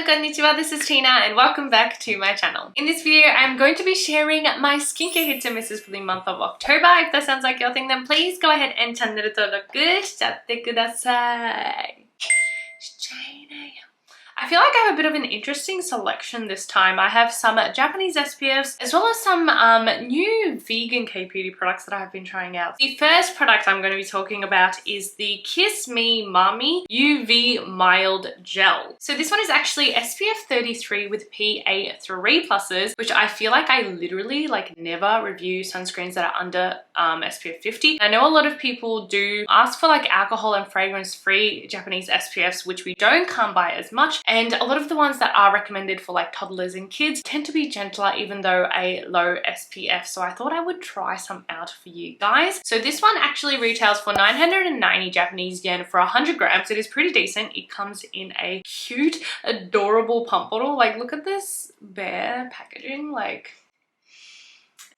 konnichiwa, this is Tina and welcome back to my channel. In this video, I'm going to be sharing my skincare hits and misses for the month of October. If that sounds like your thing, then please go ahead and channel登録しちゃってください。I feel like I have a bit of an interesting selection this time. I have some Japanese SPFs as well as some new vegan kbeauty products that I have been trying out. The first product I'm going to be talking about is the Kiss Me Mami UV Mild Gel. So this one is actually SPF 33 with PA3+, which I feel like I literally never review sunscreens that are under SPF 50. I know a lot of people do ask for alcohol and fragrance free Japanese SPFs, which we don't come by as much. And a lot of the ones that are recommended for toddlers and kids tend to be gentler, even though a low SPF. So I thought I would try some out for you guys. So this one actually retails for 990 Japanese yen for 100 grams. It is pretty decent. It comes in a cute, adorable pump bottle. Look at this bare packaging.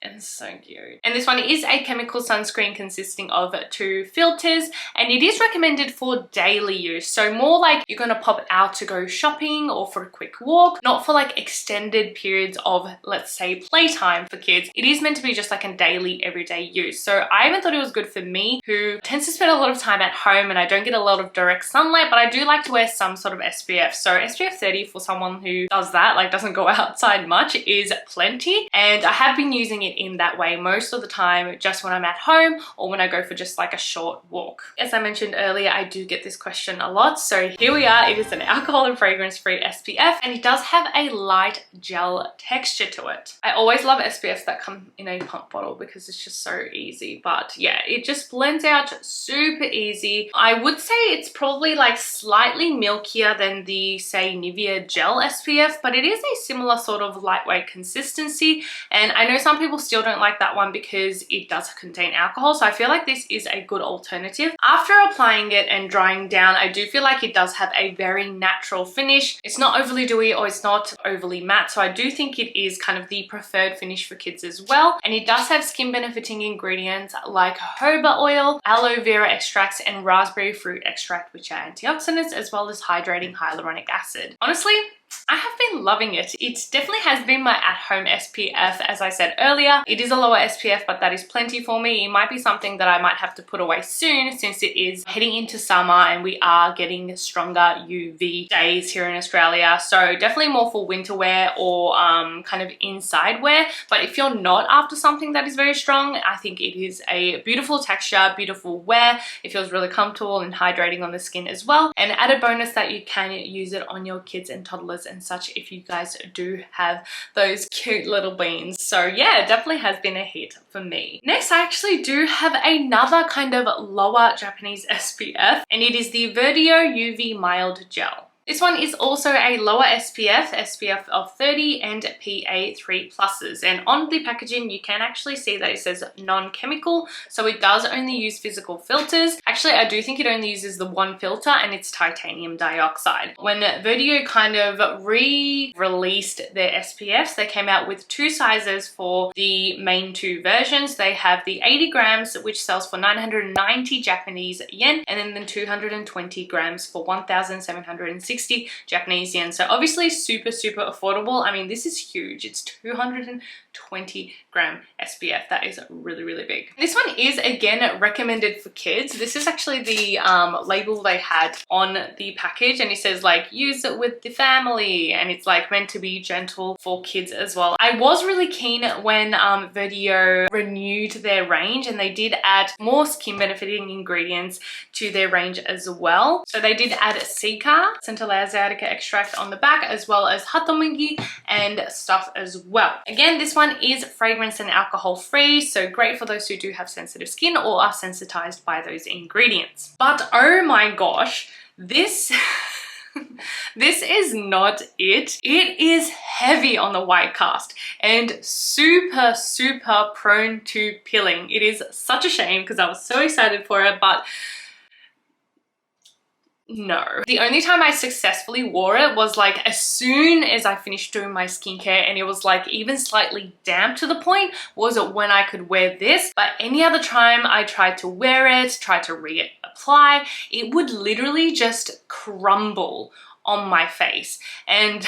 It's so cute. And this one is a chemical sunscreen consisting of 2 filters, and it is recommended for daily use. So more you're gonna pop out to go shopping or for a quick walk, not for extended periods of, let's say, playtime for kids. It is meant to be just a daily, everyday use. So I even thought it was good for me, who tends to spend a lot of time at home and I don't get a lot of direct sunlight, but I do like to wear some sort of SPF. So SPF 30 for someone who does that, doesn't go outside much, is plenty. And I have been using it in that way most of the time, just when I'm at home or when I go for just a short walk. As I mentioned earlier, I do get this question a lot, so here we are. It is an alcohol and fragrance free SPF, and it does have a light gel texture to it. I always love SPFs that come in a pump bottle because it's just so easy, but yeah, it just blends out super easy. I would say it's probably slightly milkier than the, say, Nivea gel SPF, but it is a similar sort of lightweight consistency. And I know some people still don't like that one because it does contain alcohol, so I feel like this is a good alternative. After applying it and drying down, I do feel like it does have a very natural finish. It's not overly dewy or it's not overly matte, so I do think it is kind of the preferred finish for kids as well. And it does have skin benefiting ingredients like jojoba oil, aloe vera extracts, and raspberry fruit extract, which are antioxidants, as well as hydrating hyaluronic acid. Honestly, I have been loving it. It definitely has been my at-home SPF, as I said earlier. It is a lower SPF, but that is plenty for me. It might be something that I might have to put away soon, since it is heading into summer and we are getting stronger UV days here in Australia. So definitely more for winter wear or kind of inside wear. But if you're not after something that is very strong, I think it is a beautiful texture, beautiful wear. It feels really comfortable and hydrating on the skin as well. And added bonus that you can use it on your kids and toddlers and such if you guys do have those cute little beans. So yeah, it definitely has been a hit for me. Next, I actually do have another kind of lower Japanese SPF, and it is the Verdio UV Mild Gel. This one is also a lower SPF of 30 and PA3+. And on the packaging, you can actually see that it says non-chemical. So it does only use physical filters. Actually, I do think it only uses the one filter, and it's titanium dioxide. When Verdio kind of re-released their SPFs, they came out with 2 sizes for the main 2 versions. They have the 80 grams, which sells for 990 Japanese yen, and then the 220 grams for 1,760 Japanese yen. So obviously super affordable. I mean, this is huge. It's 220 gram SPF. That is really big. This one is again recommended for kids. This is actually the label they had on the package, and it says use it with the family, and it's meant to be gentle for kids as well. I was really keen when Verdio renewed their range, and they did add more skin benefiting ingredients to their range as well. So they did add Sika, Centella asiatica extract on the back, as well as hatomugi and stuff as well. Again, this one is fragrance and alcohol free, so great for those who do have sensitive skin or are sensitized by those ingredients. But oh my gosh, this this is not it. It is heavy on the white cast and super prone to peeling. It is such a shame because I was so excited for it, but no. The only time I successfully wore it was as soon as I finished doing my skincare, and it was even slightly damp to the point was it when I could wear this. But any other time I tried to wear it, tried to reapply, it would literally just crumble on my face. And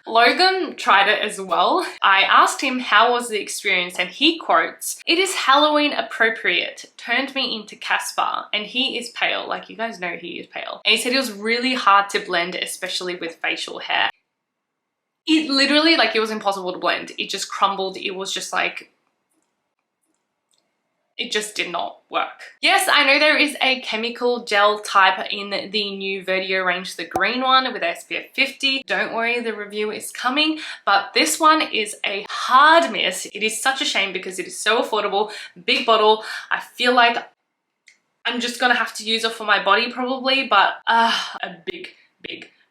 Logan tried it as well. I asked him how was the experience and he quotes, "It is Halloween appropriate, turned me into Casper," and he is pale, like you guys know he is pale. And he said it was really hard to blend, especially with facial hair. It literally, like, it was impossible to blend. It just crumbled. It was just like, it just did not work. Yes, I know there is a chemical gel type in the new Verdio range, the green one with SPF 50. Don't worry, the review is coming, but this one is a hard miss. It is such a shame because it is so affordable, big bottle. I feel like I'm just gonna have to use it for my body probably, but a big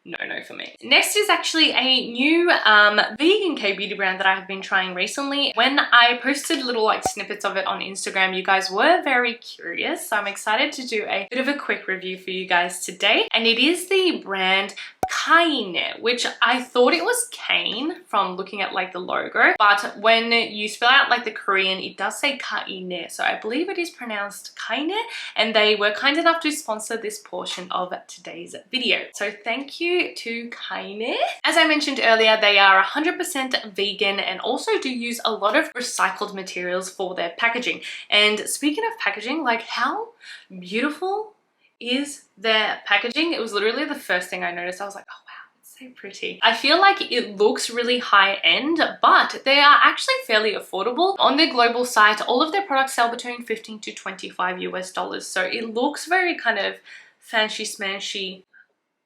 no for me. Next is actually a new vegan K-beauty brand that I have been trying recently. When I posted little like snippets of it on Instagram, you guys were very curious, so I'm excited to do a bit of a quick review for you guys today. And it is the brand KAINE, which I thought it was KAINE from looking at like the logo, but when you spell out like the Korean, it does say KAINE, so I believe it is pronounced KAINE, and they were kind enough to sponsor this portion of today's video. So thank you to KAINE. As I mentioned earlier, they are 100% vegan and also do use a lot of recycled materials for their packaging. And speaking of packaging, like how beautiful is their packaging? It was literally the first thing I noticed. I was like, oh wow, it's so pretty. I feel like it looks really high end, but they are actually fairly affordable. On their global site, all of their products sell between 15 to 25 US dollars. So it looks very kind of fancy smanchy.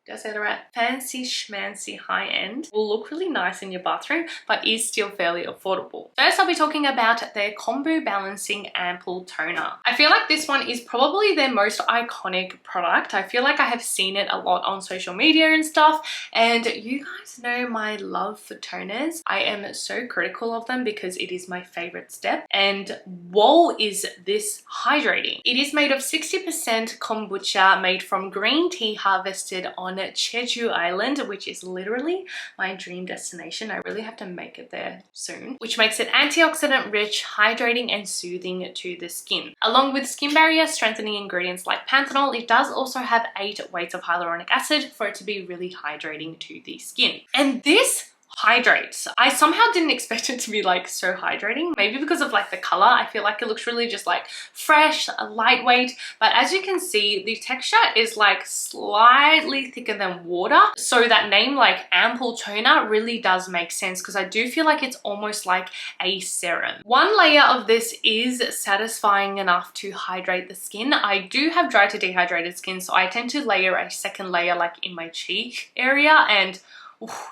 Did I say that right? Fancy schmancy high end. Will look really nice in your bathroom, but is still fairly affordable. First, I'll be talking about their Kombu Balancing Ampoule Toner. I feel like this one is probably their most iconic product. I feel like I have seen it a lot on social media and stuff, and you guys know my love for toners. I am so critical of them because it is my favorite step, and whoa is this hydrating. It is made of 60% kombucha made from green tea harvested on Jeju Island, which is literally my dream destination. I really have to make it there soon, which makes it antioxidant rich, hydrating and soothing to the skin. Along with skin barrier strengthening ingredients like panthenol, it does also have 8 weights of hyaluronic acid for it to be really hydrating to the skin. And this hydrates. I somehow didn't expect it to be like so hydrating, maybe because of like the color. I feel like it looks really just like fresh, lightweight, but as you can see, the texture is like slightly thicker than water. So that name like Ampoule Toner really does make sense because I do feel like it's almost like a serum. One layer of this is satisfying enough to hydrate the skin. I do have dry to dehydrated skin, so I tend to layer a second layer like in my cheek area, and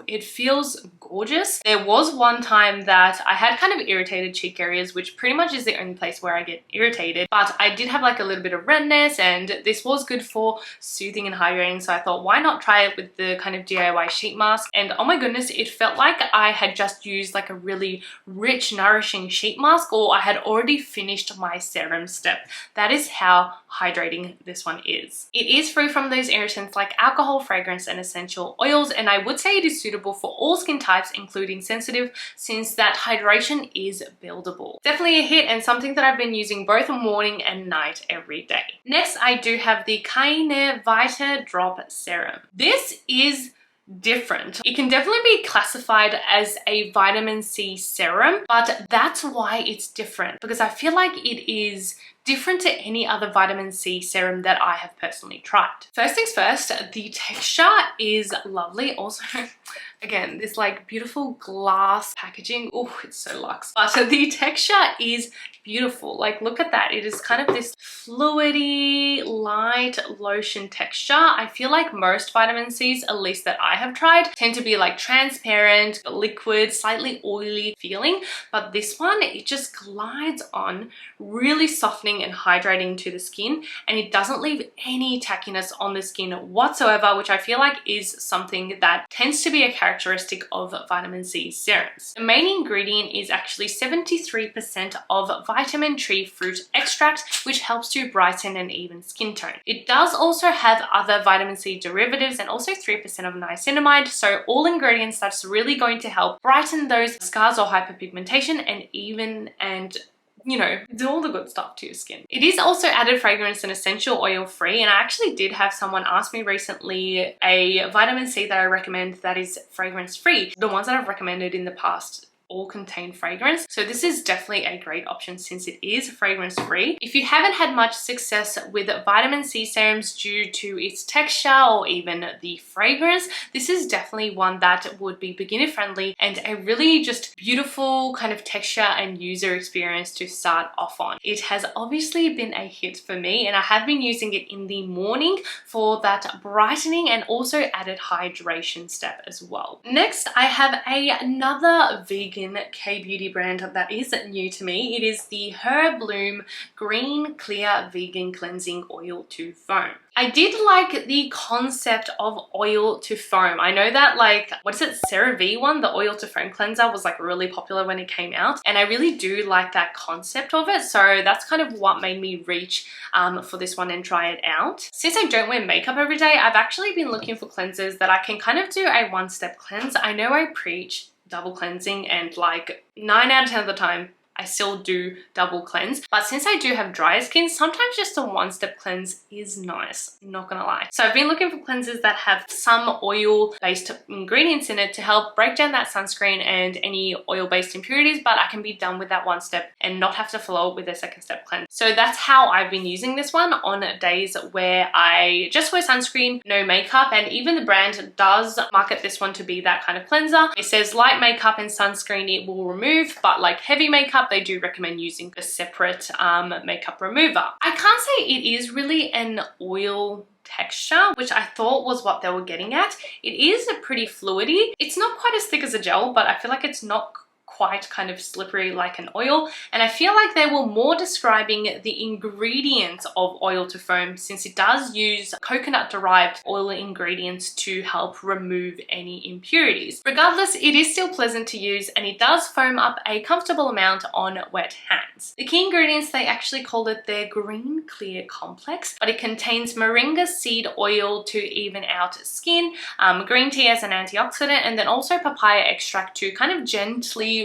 it feels gorgeous. There was one time that I had kind of irritated cheek areas, which pretty much is the only place where I get irritated, but I did have like a little bit of redness, and this was good for soothing and hydrating, so I thought why not try it with the kind of DIY sheet mask. And oh my goodness, it felt like I had just used like a really rich, nourishing sheet mask, or I had already finished my serum step. That is how hydrating this one is. It is free from those irritants like alcohol, fragrance and essential oils, and I would say it is suitable for all skin types, including sensitive, since that hydration is buildable. Definitely a hit and something that I've been using both morning and night every day. Next, I do have the KAINE Vita Drop Serum. This is different. It can definitely be classified as a vitamin C serum, but that's why it's different, because I feel like it is different to any other vitamin C serum that I have personally tried. First things first, the texture is lovely. Also, again, this like beautiful glass packaging. Oh, it's so luxe. But the texture is beautiful. Like, look at that. It is kind of this fluidy, light lotion texture. I feel like most vitamin C's, at least that I have tried, tend to be like transparent, liquid, slightly oily feeling. But this one, it just glides on, really softening and hydrating to the skin, and it doesn't leave any tackiness on the skin whatsoever, which I feel like is something that tends to be a characteristic of vitamin C serums. The main ingredient is actually 73% of vitamin tree fruit extract, which helps to brighten and even skin tone. It does also have other vitamin C derivatives and also 3% of niacinamide, so all ingredients that's really going to help brighten those scars or hyperpigmentation and even you know, do all the good stuff to your skin. It is also added fragrance and essential oil free, and I actually did have someone ask me recently a vitamin C that I recommend that is fragrance free. The ones that I've recommended in the past all contain fragrance, so this is definitely a great option since it is fragrance free. If you haven't had much success with vitamin C serums due to its texture or even the fragrance, this is definitely one that would be beginner friendly and a really just beautiful kind of texture and user experience to start off on. It has obviously been a hit for me, and I have been using it in the morning for that brightening and also added hydration step as well. Next, I have another vegan K-beauty brand that is new to me. It is the Herbloom Green Clear Vegan Cleansing Oil to Foam. I did like the concept of oil to foam. I know that, like, what is it, CeraVe one, the oil to foam cleanser, was like really popular when it came out, and I really do like that concept of it, so that's kind of what made me reach for this one and try it out. Since I don't wear makeup every day, I've actually been looking for cleansers that I can kind of do a one-step cleanse. I know I preach double cleansing, and like 9 out of 10 of the time I still do double cleanse, but since I do have dry skin, sometimes just a one-step cleanse is nice, not gonna lie. So I've been looking for cleansers that have some oil-based ingredients in it to help break down that sunscreen and any oil-based impurities, but I can be done with that one step and not have to follow it with a second step cleanse. So that's how I've been using this one on days where I just wear sunscreen, no makeup, and even the brand does market this one to be that kind of cleanser. It says light makeup and sunscreen it will remove, but like heavy makeup, they do recommend using a separate makeup remover. I can't say it is really an oil texture, which I thought was what they were getting at. It is a pretty fluidy. It's not quite as thick as a gel, but I feel like it's not quite kind of slippery like an oil, and I feel like they were more describing the ingredients of oil to foam, since it does use coconut derived oil ingredients to help remove any impurities. Regardless, it is still pleasant to use, and it does foam up a comfortable amount on wet hands. The key ingredients, they actually called it their green clear complex, but it contains moringa seed oil to even out skin, green tea as an antioxidant, and then also papaya extract to kind of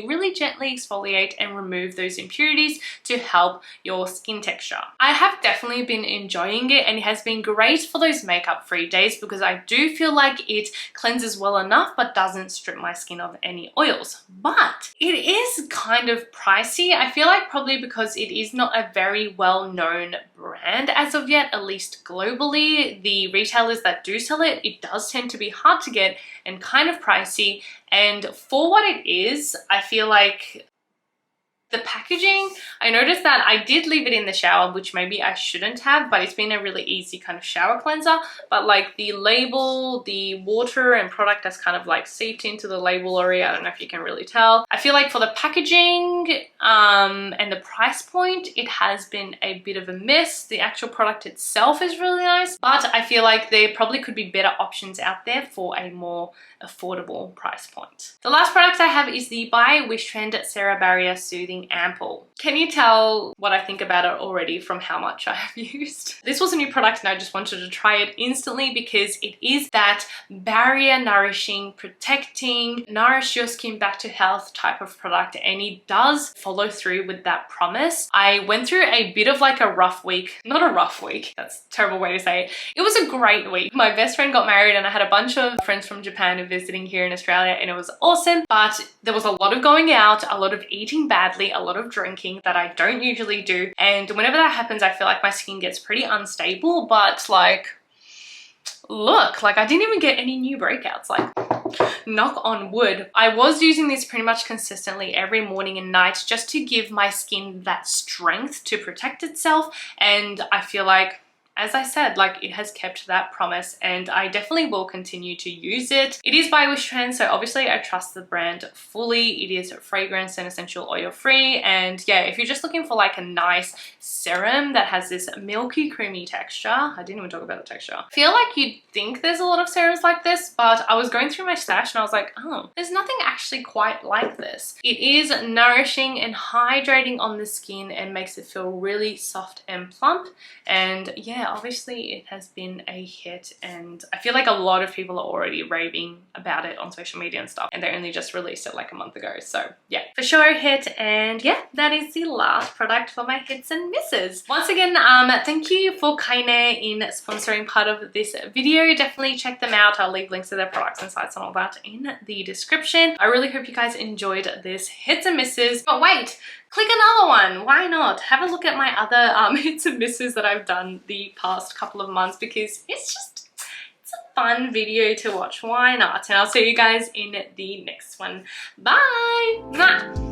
really gently exfoliate and remove those impurities to help your skin texture. I have definitely been enjoying it, and it has been great for those makeup free days because I do feel like it cleanses well enough but doesn't strip my skin of any oils. But it is kind of pricey. I feel like probably because it is not a very well-known brand as of yet, at least globally. The retailers that do sell it, it does tend to be hard to get and kind of pricey. And for what it is, I feel like the packaging, I noticed that I did leave it in the shower, which maybe I shouldn't have, but it's been a really easy kind of shower cleanser. But like the label, the water and product has kind of like seeped into the label area. I don't know if you can really tell. I feel like for the packaging and the price point, it has been a bit of a mess. The actual product itself is really nice, but I feel like there probably could be better options out there for a more affordable price point. The last product I have is the by Wishtrend Cera-barrier Soothing Ampoule. Can you tell what I think about it already from how much I have used? This was a new product and I just wanted to try it instantly because it is that barrier nourishing, protecting, nourish your skin back to health type of product, and it does follow through with that promise. I went through a bit of like a rough week, not a rough week, that's a terrible way to say it. It was a great week. My best friend got married and I had a bunch of friends from Japan visiting here in Australia, and it was awesome, but there was a lot of going out, a lot of eating badly, a lot of drinking that I don't usually do, and whenever that happens I feel like my skin gets pretty unstable. But like, look, like I didn't even get any new breakouts, like knock on wood. I was using this pretty much consistently every morning and night just to give my skin that strength to protect itself, and I feel like, as I said, like it has kept that promise, and I definitely will continue to use it. It is by Wishtrend, so obviously I trust the brand fully. It is fragrance and essential oil free, and yeah, if you're just looking for like a nice serum that has this milky creamy texture, I didn't even talk about the texture. I feel like you'd think there's a lot of serums like this, but I was going through my stash and I was like, oh, there's nothing actually quite like this. It is nourishing and hydrating on the skin and makes it feel really soft and plump, and yeah, yeah, obviously it has been a hit, and I feel like a lot of people are already raving about it on social media and stuff, and they only just released it like a month ago. So yeah, for sure a hit. And yeah, that is the last product for my hits and misses. Once again, thank you for KAINE in sponsoring part of this video. Definitely check them out. I'll leave links to their products and sites and all that in the description. I really hope you guys enjoyed this hits and misses. But wait, click another one. Why not? Have a look at my other hits and misses that I've done the past couple of months, because it's a fun video to watch. Why not? And I'll see you guys in the next one. Bye. Mwah.